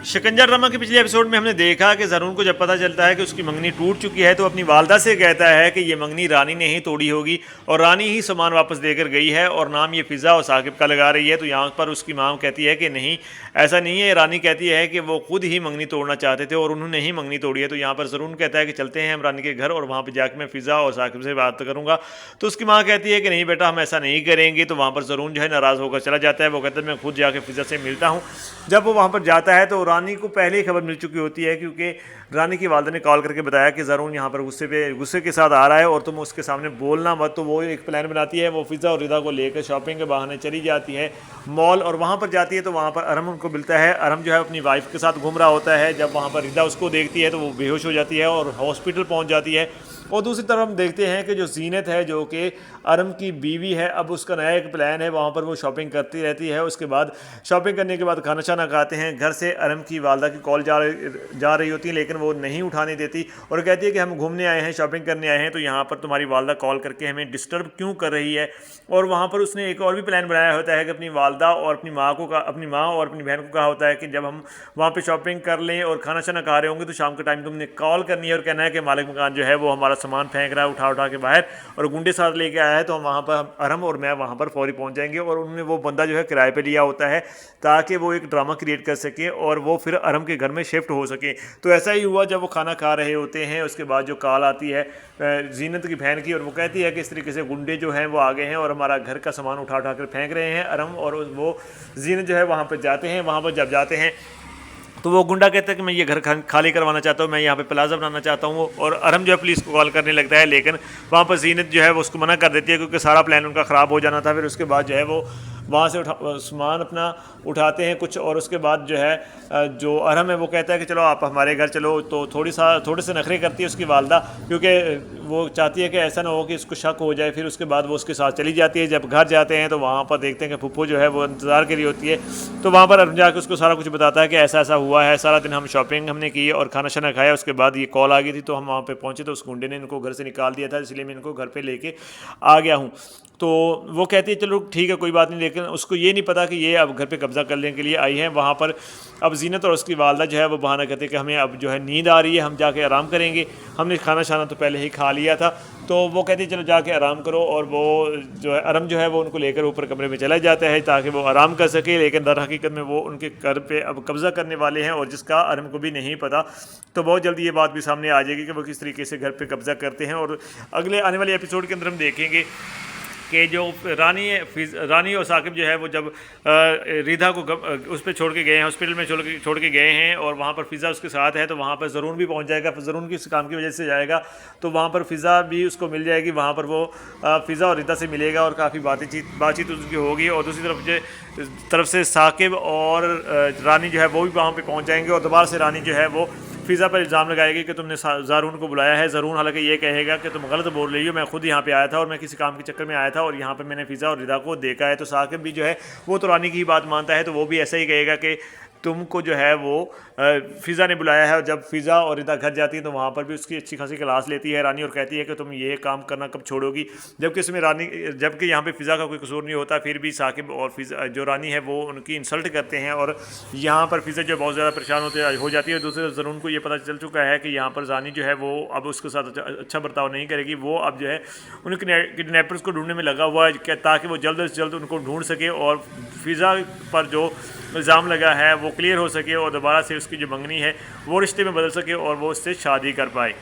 शिकंजा ड्रामा के पिछले एपिसोड में हमने देखा कि ज़रून को जब पता चलता है कि उसकी मंगनी टूट चुकी है तो अपनी वालदा से कहता है कि ये मंगनी रानी ने ही तोड़ी होगी और रानी ही सामान वापस देकर गई है और नाम ये फ़िज़ा और साकिब का लगा रही है। तो यहाँ पर उसकी माम कहती है कि नहीं, ऐसा नहीं है। रानी कहती है कि वो खुद ही मंगनी तोड़ना चाहते थे और उन्होंने ही मंगनी तोड़ी है। तो यहाँ पर ज़रून कहता है कि चलते हैं हम रानी के घर और वहाँ पर जाकर मैं फ़िज़ा और साकिब से बात करूँगा। तो उसकी माँ कहती है कि नहीं बेटा, हम ऐसा नहीं करेंगे। तो वहाँ पर ज़रून जो है नाराज़ होकर चला जाता है। वो कहता है मैं खुद जाकर फ़िज़ा से मिलता हूँ। जब वो वहाँ पर जाता है तो रानी को पहले ही खबर मिल चुकी होती है, क्योंकि रानी की वालदा ने कॉल करके बताया कि ज़रून यहाँ पर गुस्से के साथ आ रहा है और तुम उसके सामने बोलना मत। तो वो एक प्लान बनाती है। वो फ़िज़ा और रिदा को लेकर शॉपिंग के बहाने चली जाती है मॉल और वहाँ पर जाती है। तो वहाँ पर अरम उनको मिलता है। अरम जो है अपनी वाइफ के साथ घूम रहा होता है। जब वहाँ पर रिदा उसको देखती है तो वो बेहोश हो जाती है और हॉस्पिटल पहुँच जाती है। और दूसरी तरफ हम देखते हैं कि जो जीनत है, जो कि अरम की बीवी है, अब उसका नया एक प्लान है। वहाँ पर वो शॉपिंग करती रहती है। उसके बाद शॉपिंग करने के बाद खाना शाना खाते हैं। घर से अरम की वालदा की कॉल जा रही होती है, लेकिन वो नहीं उठाने देती और कहती है कि हम घूमने आए हैं, शॉपिंग करने आए हैं, तो यहाँ पर तुम्हारी वालदा कॉल करके हमें डिस्टर्ब क्यों कर रही है। और वहाँ पर उसने एक और भी प्लान बनाया होता है कि अपनी वालदा और अपनी माँ और अपनी बहन को कहा होता है कि जब हम वहाँ पर शॉपिंग कर लें और खाना शाना खा रहे होंगे तो शाम के टाइम तुमने कॉल करनी है और कहना है कि मालिक मकान जो है वो हमारा सामान फेंक रहा है उठा के बाहर और गुंडे साथ लेके आया है। तो हम वहाँ पर अरम और मैं वहाँ पर फौरी पहुँच जाएंगे। और उन्होंने वो बंदा जो है किराए पे लिया होता है ताकि वो एक ड्रामा क्रिएट कर सके और वो फिर अरम के घर में शिफ्ट हो सके। तो ऐसा ही हुआ। जब वो खाना खा रहे होते हैं उसके बाद जो कॉल आती है जीनत की बहन की और वो कहती है कि इस तरीके से गुंडे जो हैं वो आ गए हैं और हमारा घर का सामान उठा कर फेंक रहे हैं। अरम और वो जीनत जो है वहाँ पर जाते हैं। वहाँ पर जब जाते हैं तो वो गुंडा कहता है कि मैं ये घर खाली करवाना चाहता हूँ, मैं यहाँ पे प्लाजा बनाना चाहता हूँ। और अरम जो है पुलिस को कॉल करने लगता है, लेकिन वहाँ पर जीनत जो है वो उसको मना कर देती है क्योंकि सारा प्लान उनका ख़राब हो जाना था। फिर उसके बाद जो है वो वहाँ से सामान अपना उठाते हैं कुछ और उसके बाद जो है जो अरम है वो कहता है कि चलो आप हमारे घर चलो। तो थोड़े से नखरे करती है उसकी वालदा, क्योंकि वो चाहती है कि ऐसा ना हो कि इसको शक हो जाए। फिर उसके बाद वो उसके साथ चली जाती है। जब घर जाते हैं तो वहाँ पर देखते हैं कि फुप्पो जो है वो इंतज़ार करी होती है। तो वहाँ पर अरम जाकर उसको सारा कुछ बताता है कि ऐसा ऐसा हुआ है, सारा दिन हम शॉपिंग हमने की और खाना शाना खाया, उसके बाद ये कॉल आ गई थी तो हम वहाँ पे पहुँचे तो उस गुंडे ने इनको घर से निकाल दिया था, इसलिए मैं इनको घर पे लेके आ गया हूँ। तो वो कहती है चलो ठीक है कोई बात नहीं, लेकिन उसको ये नहीं पता कि ये अब घर पे कब्ज़ा करने के लिए आई हैं। वहाँ पर अब जीनत और उसकी वालदा जो है वो बहाना कहते हैं कि हमें अब जो है नींद आ रही है, हम जाके आराम करेंगे, हमने खाना शाना तो पहले ही खा लिया था। तो वो कहती है चलो जाके आराम करो। और वो जो है अरम जो है वो उनको लेकर ऊपर कमरे में चला जाता है ताकि वो आराम कर सके, लेकिन दर हकीकत में वो उनके घर पे अब कब्ज़ा करने वाले हैं और जिसका अरम को भी नहीं पता। तो बहुत जल्दी ये बात भी सामने आ जाएगी कि वो किस तरीके से घर पे कब्ज़ा करते हैं। और अगले आने वाले एपिसोड के अंदर हम देखेंगे कि जो रानी और साकिब जो है वो जब रिधा को उस पर छोड़ के गए हैं, हॉस्पिटल में छोड़ के गए हैं और वहाँ पर फ़िज़ा उसके साथ है, तो वहाँ पर ज़रून भी पहुँच जाएगा। ज़रून की इस काम की वजह से जाएगा तो वहाँ पर फ़िज़ा भी उसको मिल जाएगी। वहाँ पर वो फ़िज़ा और रिधा से मिलेगा और काफ़ी बातचीत उसकी होगी। और दूसरी तरफ से साकिब और रानी जो है वो भी वहाँ पर पहुँच जाएंगे और दोबारा से रानी जो है वो फ़िज़ा पर इल्ज़ाम लगाएगी कि तुमने ज़रून को बुलाया है। ज़रून हालांकि ये कहेगा कि तुम गलत बोल रही हो, मैं खुद यहाँ पे आया था और मैं किसी काम के चक्कर में आया था और यहाँ पे मैंने फ़िज़ा और रिदा को देखा है। तो साकिब भी जो है वो तो रानी की ही बात मानता है, तो वो भी ऐसा ही कहेगा कि तुमको जो है वो फ़िज़ा ने बुलाया है। और जब फ़िज़ा और रिदा घर जाती है तो वहाँ पर भी उसकी अच्छी खासी क्लास लेती है रानी और कहती है कि तुम ये काम करना कब छोड़ोगी। जबकि यहाँ पे फ़िज़ा का कोई कसूर नहीं होता, फिर भी साकिब और फ़िज़ा जो रानी है वो उनकी इंसल्ट करते हैं और यहाँ पर फ़िज़ा जो बहुत ज़्यादा परेशान हो जाती है। दूसरी तरफ ज़रून को ये पता चल चुका है कि यहाँ पर रानी जो है वो अब उसके साथ अच्छा बर्ताव नहीं करेगी। वो अब जो है उन किडनैपर्स को ढूंढने में लगा हुआ है ताकि वो जल्द से जल्द उनको ढूंढ सके और फ़िज़ा पर जो इल्ज़ाम लगा है वो क्लियर हो सके और दोबारा से उसकी जो मंगनी है वो रिश्ते में बदल सके और वो उससे शादी कर पाए।